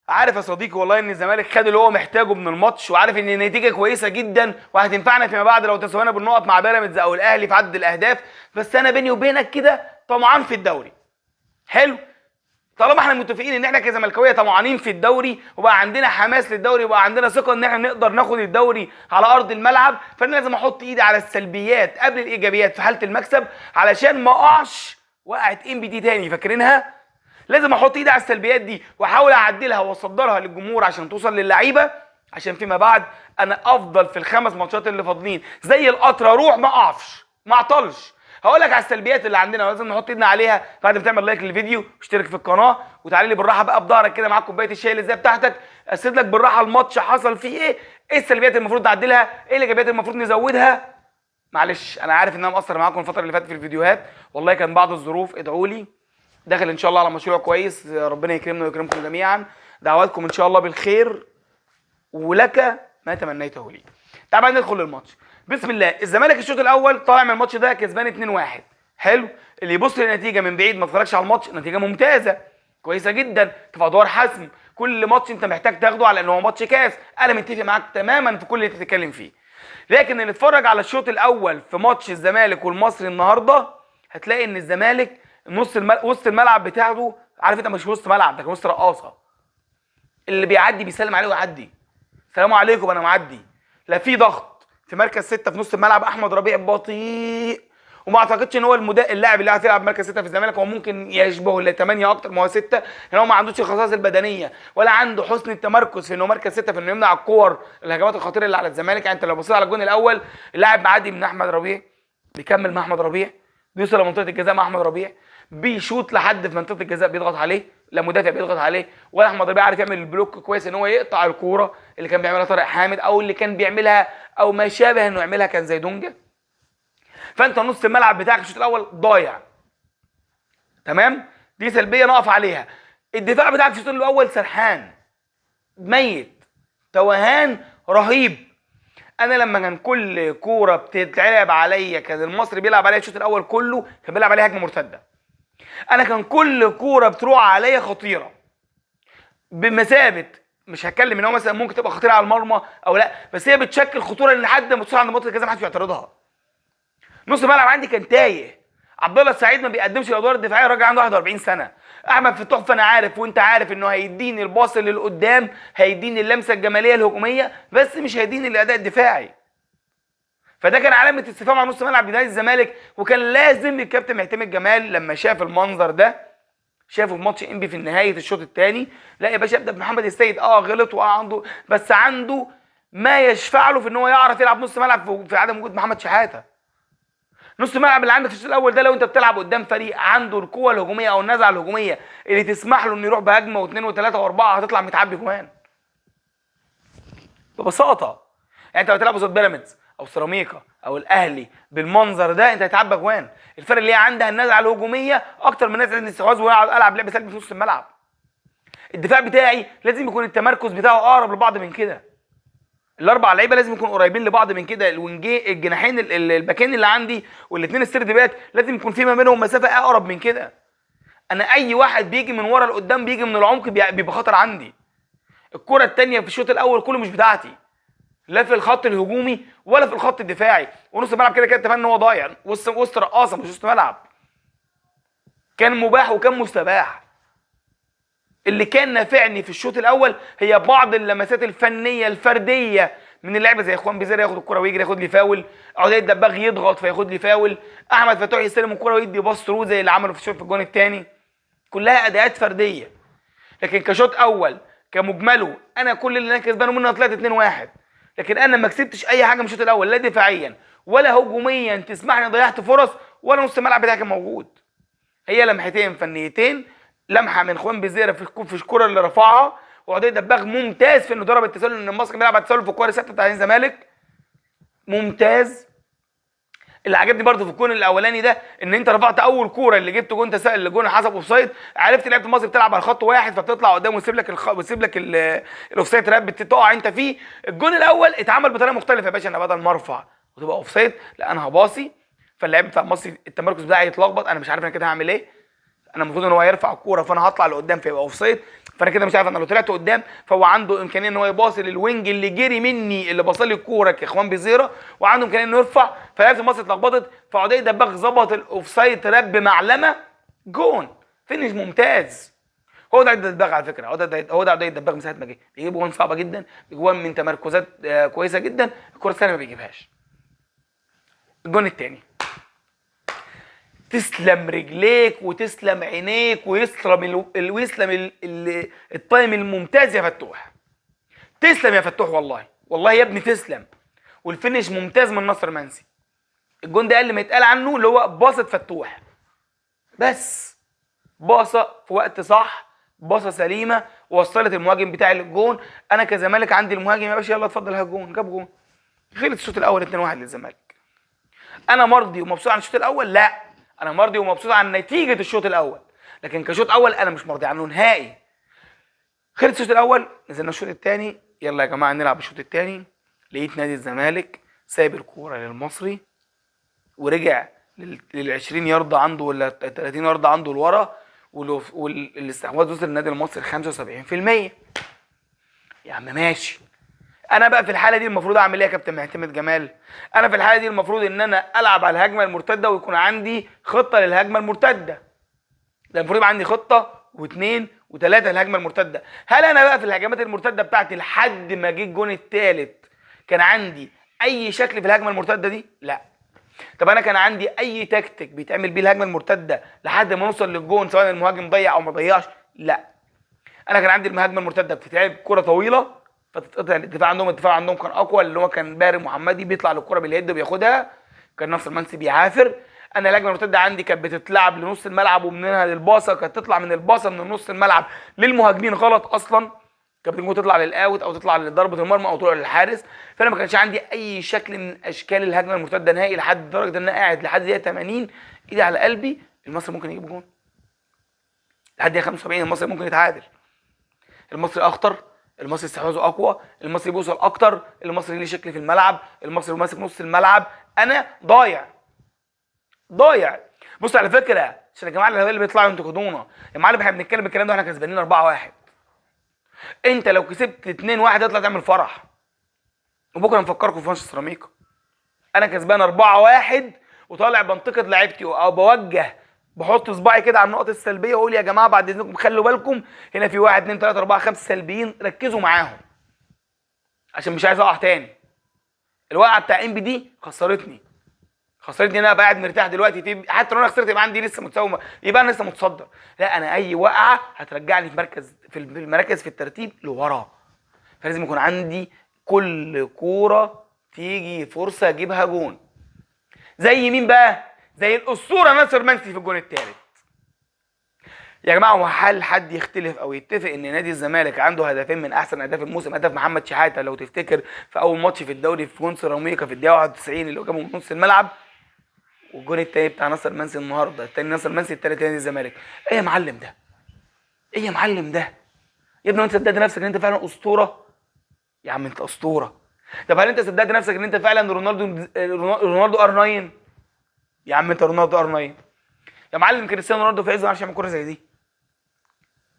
عارف يا صديقي والله ان الزمالك خد اللي هو محتاجه من الماتش، وعارف ان النتيجه كويسه جدا وهتنفعنا فيما بعد لو تساوينا بالنقط مع بيراميدز او الاهلي في عدد الاهداف. بس انا بيني وبينك كده طمعان في الدوري. حلو. طالما احنا متفقين ان احنا كزملكاويه طمعانين في الدوري وبقى عندنا حماس للدوري وبقى عندنا ثقه ان احنا نقدر ناخد الدوري على ارض الملعب، فانا لازم احط ايدي على السلبيات قبل الايجابيات في حاله المكسب علشان ما اقعش وقعت ام بي دي تاني. فاكرينها؟ لازم احط ايدي على السلبيات دي واحاول اعدلها واصدرها للجمهور عشان توصل للعيبه، عشان فيما بعد انا افضل في الخمس ماتشات اللي فاضلين زي القطر اروح ما اقفش ما اعطلش. هقول لك على السلبيات اللي عندنا ولازم نحط ايدنا عليها بعد ما تعمل لايك للفيديو واشترك في القناه وتعالى لي بالراحه بقى بظهرك كده معاك كوبايه الشاي اللي زي بتاعتك، اسد لك بالراحه الماتش حصل فيه ايه، ايه السلبيات اللي المفروض نعدلها، ايه الايجابيات اللي المفروض نزودها. معلش انا عارف ان انا مقصر معاكم الفتره اللي فاتت في الفيديوهات، والله كان بعض الظروف، ادعوا لي. داخل ان شاء الله على مشروع كويس، ربنا يكرمنا ويكرمكم جميعا. دعواتكم ان شاء الله بالخير ولك ما تمنيته لي. تعال بقى ندخل للماتش. بسم الله. الزمالك الشوط الاول طالع من الماتش ده كسبان 2-1. حلو. اللي يبص للنتيجه من بعيد ما اتفرجش على الماتش، نتيجه ممتازه كويسه جدا في ادوار حسم. كل ماتش انت محتاج تاخده على ان هو ماتش كاس، انا متفق معاك تماما في كل اللي بتتكلم فيه. لكن اللي اتفرج على الشوط الاول في ماتش الزمالك والمصري النهارده هتلاقي ان الزمالك وسط الملعب بتاعته، عارف انت مش وسط ملعب، ده كان وسط رقاصه. اللي بيعدي بيسلم عليه ويعدي، السلام عليكم انا معدي. لا في ضغط في مركز 6 في نص الملعب. احمد ربيع بطيء وما اعتقدش ان هو اللاعب اللي هيلعب مركز 6 في الزمالك. هو ممكن يشبه ل 8 اكتر ما هو 6، لان هو ما عندوش الخصائص البدنيه ولا عنده حسن التمركز في انه مركز 6 في انه يمنع الكور الهجمات الخطيره اللي على الزمالك. يعني انت لو بصيت على الجون الاول، اللاعب معدي من احمد ربيع، بيكمل مع احمد ربيع، بيوصل لمنطقه الجزاء مع احمد ربيع، بيشوط لحد في منطقه الجزاء بيضغط عليه، لا مدافع بيضغط عليه ولا احمد ربيع عارف يعمل البلوك كويس ان هو يقطع الكوره اللي كان بيعملها طارق حامد او اللي كان بيعملها او ما شابه انه يعملها كان زي دونجا. فانت نص الملعب بتاعك الشوط الاول ضايع. تمام؟ دي سلبيه نقف عليها. الدفاع بتاعك في الشوط الاول سرحان ميت، توهان رهيب. انا لما كان كل كوره بتتلعب عليا كان المصري بيلعب عليا الشوط الاول كله كان بيلعب عليا هجمه مرتده. انا كان كل كوره بتروح عليا خطيره بمثابه، مش هتكلم ان هو مثلا ممكن تبقى خطيره على المرمى او لا، بس هي بتشكل خطوره ان حد ما توصل عند منطقه الجزاء ما حدش بيعترضها. نص الملعب عندي كان تايه. عبد الله السعيد ما بيقدمش الادوار الدفاعيه، الراجل عنده 41 سنه. احمد فتوح فانا عارف وانت عارف انه هيديني الباص اللي لقدام، هيديني اللمسه الجماليه الهجوميه، بس مش هيديني الاداء الدفاعي. فده كان علامه استفهام على نص ملعب نادي الزمالك، وكان لازم الكابتن معتمد جمال لما شاف المنظر ده، شافه في ماتش انبي في نهايه الشوط الثاني، لا يا باشا ابدا بمحمد السيد. غلط عنده، بس عنده ما يشفع له في ان هو يعرف يلعب نص ملعب في عدم وجود محمد شحاته. نص الملعب اللي عندك في الشوط الاول ده، لو انت بتلعب قدام فريق عنده القوه الهجوميه او النزعه الهجوميه اللي تسمح له انه يروح بهجمه واثنين وثلاثه واربعه، هتطلع متعبي كمان ببساطه. يعني انت لو بتلعب قصاد بيراميدز او سيراميكا او الاهلي بالمنظر ده انت هتعبى جوان. الفرق اللي هي عندها النزعه الهجوميه اكتر من نزعه الاستحواذ والعب لعب سلبي في نص الملعب. الدفاع بتاعي لازم يكون التمركز بتاعه اقرب لبعض من كده. الاربع لعيبه لازم يكونوا قريبين لبعض من كده. الجناحين الباكين اللي عندي والاثنين السيرد باك لازم يكون في ما بينهم مسافه اقرب من كده. انا اي واحد بيجي من ورا لقدام بيجي من العمق بيبقى خطر عندي. الكره الثانيه في الشوط الاول كله مش بتاعتي، لا في الخط الهجومي ولا في الخط الدفاعي. ونص الملعب كده كده اتفقنا ان هو ضايع، وسط رقاصه مش وسط ملعب. كان مباح وكان مستباح. اللي كان نافعني في الشوط الاول هي بعض اللمسات الفنيه الفرديه من اللعيبه، زي اخوان بيزير ياخد الكره ويجري ياخد لي فاول، عودة الدباغ يضغط فياخد لي فاول، احمد فتوح يستلم الكره ويدي باص ثرو زي اللي عمله في الجون الثاني. كلها اداءات فرديه. لكن كشوط اول كمجمله انا كل اللي انا كسبانه منه طلعت 2-1، لكن انا ما كسبتش اي حاجه من الشوط الاول، لا دفاعيا ولا هجوميا تسمح لي ضيعت فرص، ولا نص الملعب بتاعي كان موجود. هي لمحتين فنيتين، لمحه من خوان بيزيرا في الكره اللي رفعها، وعودة دباغ ممتاز في انه ضرب التسلل، ان المصري بيلعب على التسلل في الكوره الثابته بتاع الزمالك ممتاز. اللي عجبني برده في الجون الاولاني ده ان انت رفعت اول كوره اللي جبت جون تسلل الجون حسب اوفسايد، عرفت لعيبه المصري بتلعب على خط واحد فبتطلع قدام ويسيب لك الاوفسايد تراب بتقع انت فيه. الجون الاول اتعمل بطريقه مختلفه يا باشا، انا بدل ما ارفع وتبقى اوفسايد لا انا هباصي، فاللاعب بتاع المصري التمركز بتاعي يتلخبط، انا مش عارف انا كده هعمل ايه. انا المفروض ان هو يرفع الكوره فانا هطلع لقدام فيبقى اوفسايد، فانا كده مش عارف انا لو طلعت قدام فهو عنده امكانيه ان هو يباصي للوينج اللي جري مني اللي باص لي الكوره كاخوان بيزيرا، وعنده امكانيه انه يرفع، فلعبت الماتش اتلخبطت، فعدي دباغ ظبط الاوفسايد رب معلمه جون فينش ممتاز. هو ده عدي دباغ على فكره، هو ده عدي دباغ من ساعه ما جه بيجيب جوان صعبه جدا، جوان من تمركزات كويسه جدا، الكره الثانيه ما بيجيبهاش. الجون الثاني، تسلم رجليك وتسلم عينيك ويسلم التايم الممتاز يا فتوح. تسلم يا فتوح والله، والله يا ابني تسلم. والفينش ممتاز من ناصر منسي. الجون ده اقل ما يتقال عنه اللي هو باصة فتوح. بس باصة في وقت صح، باصة سليمة وصلت المهاجم بتاعي للجون. انا كزمالك عندي المهاجم يا باشا، يلا اتفضل هات جون، جاب جون. خلص الشوط الاول 2-1 للزمالك. انا مرضي ومبسوط عن الشوط الاول؟ لا، انا مرضي ومبسوط عن نتيجه الشوط الاول، لكن كشوط اول انا مش مرضي عنه نهائي. خلص الشوط الاول، نزلنا الشوط الثاني، يلا يا جماعه نلعب الشوط الثاني. لقيت نادي الزمالك سايب الكوره للمصري ورجع لل 20 يارده عنده ولا 30 يارده عنده لورا، والاستحواذ وصل للنادي المصري 75%. يا عم ماشي. انا بقى في الحاله دي المفروض اعمل ايه يا كابتن معتمد جمال؟ انا في الحاله دي المفروض ان انا العب على الهجمه المرتده ويكون عندي خطه للهجمه المرتده. ده المفروض يبقى عندي خطه واثنين وثلاثه للهجمه المرتده. هل انا بقى في الهجمات المرتده بتاعتي لحد ما جه الجون الثالث كان عندي اي شكل في الهجمه المرتده دي؟ لا. طب انا كان عندي اي تكتيك بيتعمل بيه الهجمه المرتده لحد ما نوصل للجون سواء المهاجم ضيع او ما ضيعش؟ لا. انا كان عندي الهجمه المرتده بتتلعب كره طويله فتتقطع الدفاع عندهم كان اقوى، اللي هو كان باري محمدي بيطلع للكره باليد وبياخدها، كان ناصر منسي بيعافر. انا الهجمه المرتده عندي كانت بتتلعب لنص الملعب ومنها للباصه، كانت تطلع من الباصه من نص الملعب للمهاجمين غلط اصلا، كانت ممكن تطلع للاوت او تطلع لضربه المرمى او تروح للحارس. فانا ما كانش عندي اي شكل من اشكال الهجمه المرتده نهائي لحد درجه ان انا قاعد لحد دقيقه 80 ايدي على قلبي المصري ممكن يجيب جون، لحد دقيقه 75 المصري ممكن يتعادل. المصري اخطر، المصري استحواذه اقوى، المصري بيوصل اكتر، المصري ليه شكل في الملعب، المصري ماسك نص الملعب، انا ضايع. بص على فكره عشان يا جماعه اللي بيطلعوا ينتقدونا، يا معلم احنا بنتكلم الكلام ده واحنا كسبانين 4-1. انت لو كسبت 2-1 اطلع تعمل فرح وبكره نفكركم في ماتش سيراميكا. انا كسبان 4-1 وطالع بنتقد لعيبتي او بوجه بحط صباعي كده على النقط السلبيه واقول يا جماعه بعد اذنكم خلوا بالكم هنا في 1 2 3 4 5 سلبيين ركزوا معاهم عشان مش عايز اقع تاني. الوقعه بتاع ام بي دي خسرتني انا قاعد مرتاح دلوقتي في، حتى لو انا خسرت يبقى عندي لسه متساوي، يبقى انا لسه متصدر. لا، انا اي وقعه هترجعني في المراكز في الترتيب لورا، فلازم يكون عندي كل كوره تيجي فرصه اجيبها جون. زي مين بقى؟ زي الاسطوره ناصر منسي في الجون الثالث. يا جماعه هو هل حد يختلف او يتفق ان نادي الزمالك عنده هدفين من احسن اهداف الموسم؟ هدف محمد شحاته لو تفتكر في اول ماتش في الدوري في جون سيراميكا في الدقيقه 91 اللي جابه من نص الملعب، والجون الثاني بتاع ناصر منسي النهارده، الثاني ناصر منسي الثالث نادي الزمالك. ايه يا معلم ده؟ ايه يا معلم ده؟ يا ابني انت صدقت نفسك ان انت فعلا اسطوره؟ يا عم انت اسطوره. طب هل انت صدقت نفسك ان انت فعلا رونالدو ار 9؟ يا عم انت رونالدو ار 9. يا معلم كريستيانو رونالدو في عزه ما عرفش يعمل كوره زي دي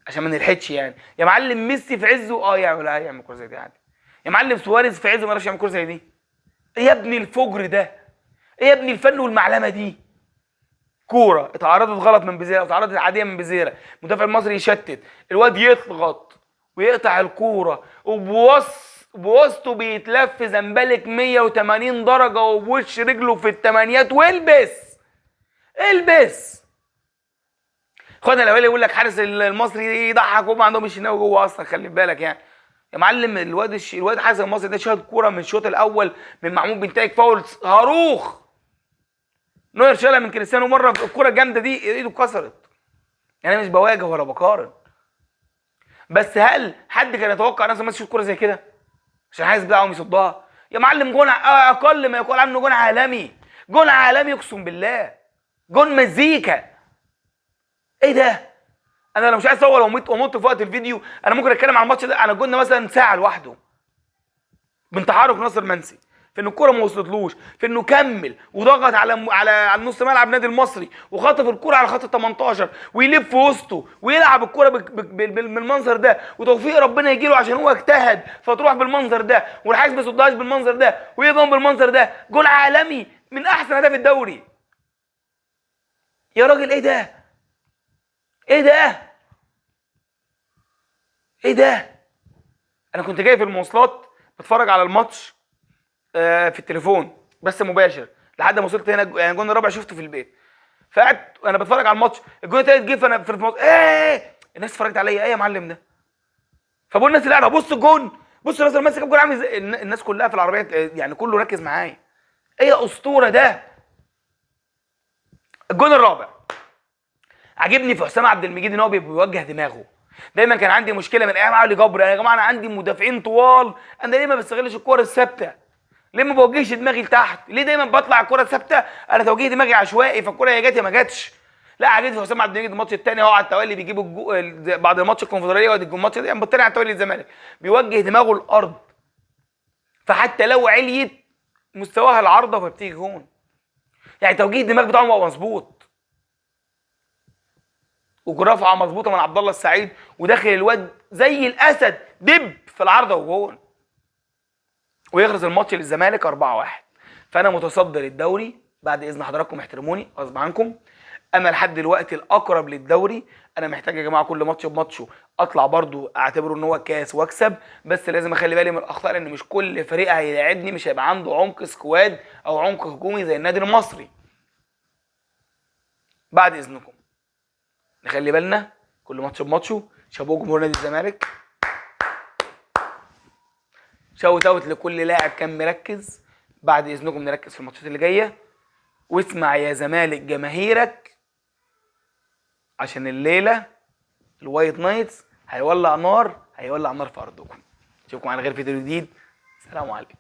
عشان ما نلحقش يعني. يا معلم ميسي في عزه يعمل كوره زي دي عادي. يا معلم سواريز في عزه ما عرفش يعمل كوره زي دي. ايه يا ابني الفجر ده؟ ايه يا ابني الفن والمعلمه دي؟ كوره اتعرضت غلط من بزيره واتعرضت عاديه من بزيره، المدافع المصري يشتت، الواد يضغط ويقطع الكوره وبوسطه بيتلف زنبلك 180 درجه وبوش رجله في الثمانيات البس. خدنا الاولاني يقول لك حارس المصري يضحك وهم عندهم الشناوي جوه اصلا، خلي بالك يعني. يا معلم الواد حارس المصري ده شاط كوره من الشوط الاول من محمود بنتايج فاول هاروخ، نوير شالها من كريستيانو مره في الكوره الجامده دي ايده اتكسرت. يعني انا مش بواجه ولا بقارن، بس هل حد كان يتوقع ناس ما تشوف كوره زي كده عشان الحارس بتاعهم يصدها؟ يا معلم جون اقل ما يقال عنه جون عالمي اقسم بالله، جون مزيكا. ايه ده؟ انا لو مش عايز اصور واموت في وقت الفيديو انا ممكن اتكلم عن الماتش ده، انا جولنا مثلا ساعه لوحده من تحرك ناصر منسي. في ان الكره ما وصلتلوش، في انه كمل وضغط على نص ملعب النادي المصري وخطف الكره على خط ال 18 ويلف في وسطه ويلعب الكره بالمنظر ده، وتوفيق ربنا يجي له عشان هو اجتهد فتروح بالمنظر ده، والحارس ما يصدهاش بالمنظر ده ويضم بالمنظر ده. جول عالمي من احسن اهداف الدوري. يا راجل ايه ده؟ ايه ده؟ ايه ده؟ انا كنت جاي في المواصلات بتفرج على الماتش في التليفون بس مباشر لحد ما وصلت هنا، يعني الجون الرابع شفته في البيت. فقعدت انا بتفرج على الماتش، الجون التالت جه فانا في الماتش ايه الناس اتفرجت عليا ايه يا معلم ده؟ فبقول الناس اللي قاعده بص الجون، بص الناس اللي ماسك الجون عامل ازاي، الناس كلها في العربيه يعني كله ركز معايا. ايه يا اسطوره ده؟ الجون الرابع عجبني في حسام عبد المجيد ان هو بيوجه دماغه. دايما كان عندي مشكله من ايام علي جبر، يا جماعه انا عندي مدافعين طوال، انا ليه ما بستغلش الكوره الثابته؟ ليه ما بوجهش دماغي لتحت؟ ليه دايما بطلع الكوره ثابته؟ انا توجيه دماغي عشوائي، فالكوره يا جت يا ما جاتش. لا عجبني في حسام عبد المجيد الماتش الثاني هو على التوالي بيجيب بعد الماتش الكونفدراليه وادي الماتش ده يعني الثاني على التوالي للزمالك بيوجه دماغه الارض، فحتى لو عليت مستواها العارضه فبتيجي جون. يعني توجيه الدماغ بتاعه بقى مظبوط، ورفعه مظبوطه من عبد الله السعيد وداخل الواد زي الاسد دب في العارضه وجون، ويخلص الماتش للزمالك 4-1. فانا متصدر الدوري بعد اذن حضراتكم، احترموني غصب عنكم. انا لحد دلوقتي الاقرب للدوري. انا محتاج يا جماعه كل ماتش بماتشه اطلع برضو اعتبره ان هو كاس واكسب، بس لازم اخلي بالي من الاخطاء لان مش كل فريق هيلاعبني مش هيبقى عنده عمق سكواد او عمق هجومي زي النادي المصري. بعد اذنكم نخلي بالنا كل ماتش بماتشه. شابوه جمهور نادي الزمالك، شاوت اوت لكل لاعب كان مركز. بعد اذنكم نركز في الماتشات اللي جايه، واسمع يا زمالك جماهيرك عشان الليله الوايت نايتس هيولع نار، هيولع نار في ارضكم. اشوفكم على غير فيديو جديد. سلام عليكم.